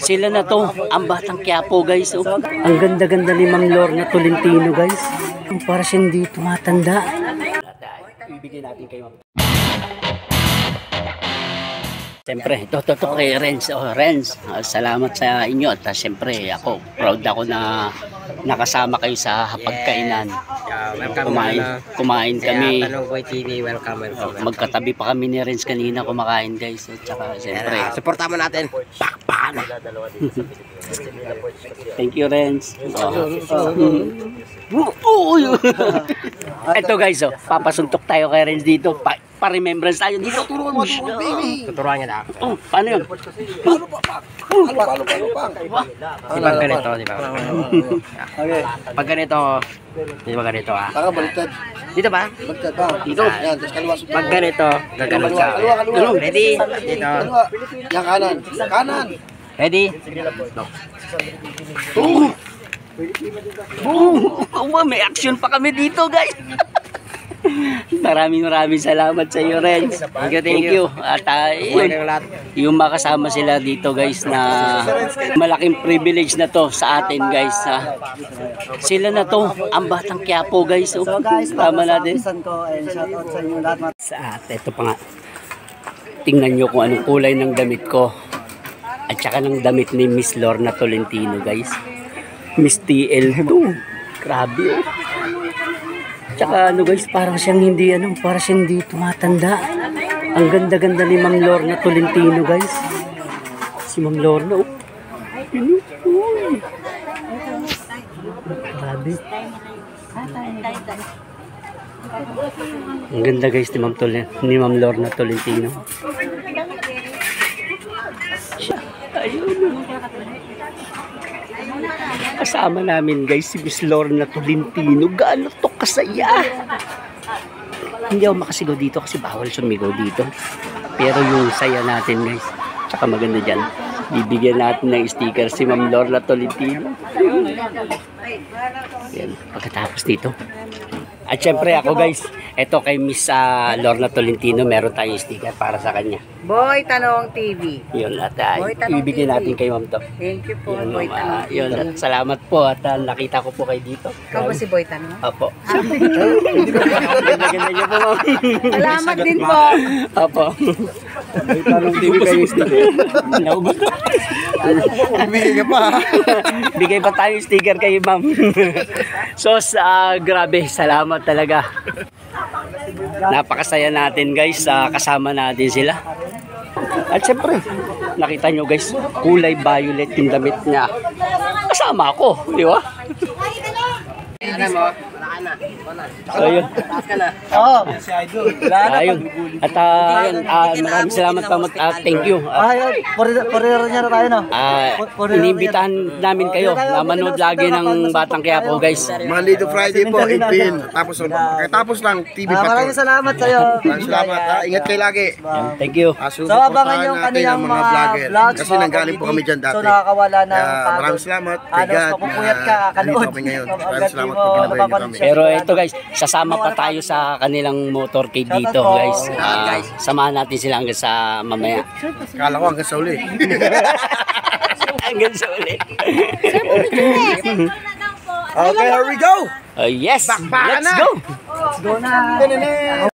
Sila na to, ang Batang Quiapo guys. Oh. Ang ganda-ganda ni Ma'am Lorna Tolentino guys. Para siyang hindi tumatanda. Ibigay natin kay Ma'am. Siyempre, ito kay Renz. Oh, Renz, salamat sa inyo. At siyempre, ako, proud ako na nakasama kayo sa hapagkainan. Kumain kami. Talongboy TV, welcome. Magkatabi pa kami ni Renz kanina kumakain guys. At saka, siyempre, supportan mo natin. Pakpan! Thank you, Renz. Ito guys, oh, papasuntok tayo kay Renz dito. Pa-remembrance tayo dito. Tuturuan niya na. Oh, paano yun? Di ba ganito, di ba? Okay. Pag ganito, di ba ganito ah? Taka baliktad. Dito ba? Baliktad ba? Dito. Yan, tapos kaliwa. Pag ganito, gaganon ka. Ready? Dito. Kaliwa. Yan, kanan. Kanan. Ready? Oh! Oh! May action pa kami dito guys. Maraming salamat sa iyo, Renz. Thank you. At yung makasama sila dito guys na malaking privilege na to sa atin guys. Sila na to, ang Batang Quiapo guys. Oh. So guys, tama natin. ko and shout out sa inyo lahat. Sa ito pa nga. Tingnan nyo kung anong kulay ng damit ko. At saka ng damit ni Miss Lorna Tolentino guys. Miss TL2. Grabe oh. Tsaka ano guys, parang siyang hindi tumatanda. Ang ganda-ganda ni Ma'am Lorna Tolentino guys. Si Ma'am Lorna oh. Grabe. Ang ganda guys ni Ma'am Lorna Tolentino. Ayun. Kasama namin guys si Miss Lorna Tolentino. Gaano to kasaya. Hindi ako makasigaw dito kasi bawal sumigaw dito. Pero yung saya natin guys. Tsaka maganda dyan. Bibigyan natin ng sticker si Ma'am Lorna Tolentino. Yan. Pagkatapos dito. At syempre ako guys, eto kay Miss Lorna Tolentino, meron tayong sticker para sa kanya. Boy Tanong TV. Yun at ibigay natin kay Ma'am to. Thank you po, Yun, Boy Tanong TV. yun, at salamat po at nakita ko po kayo dito. Ikaw ba si Boy Tanong? Opo. Ganda niyo po, Ma'am. Salamat din po. Opo. Boy Tanong TV kayo sticker. Naubos. Bigay ka pa. Bigay pa tayong sticker kay Ma'am. So, grabe, salamat talaga. Napakasaya natin guys, kasama natin sila. At syempre, nakita nyo guys, kulay violet yung damit niya. Kasama ako, di ba? So yun. Oo. Si Idol. Ayun. At maraming salamat pa. Thank you. Porero niya na tayo no? Inimbitahan namin kayo na manood lagi ng Batang Quiapo guys. Monday to Friday po, 8 p.m. Tapos lang TV pa to. Maraming salamat sa iyo. Maraming salamat. Ingat kayo lagi. Thank you. So abangan yung kanilang mga vlogs. Kasi nanggaling po kami dyan dati. So nakakawala ng maraming salamat. Bigat mapupuyat ka, na kanood. kami ngayon. Maraming salamat po ginabayan niyo kami. Pero ito guys, sasama pa tayo sa kanilang motorcade dito guys. Samahan natin sila hanggang sa mamaya. Kala ko hanggang sa uli. Hanggang sa uli. Okay, here we go! Yes! Bakbakan Let's na! go! Let's go na.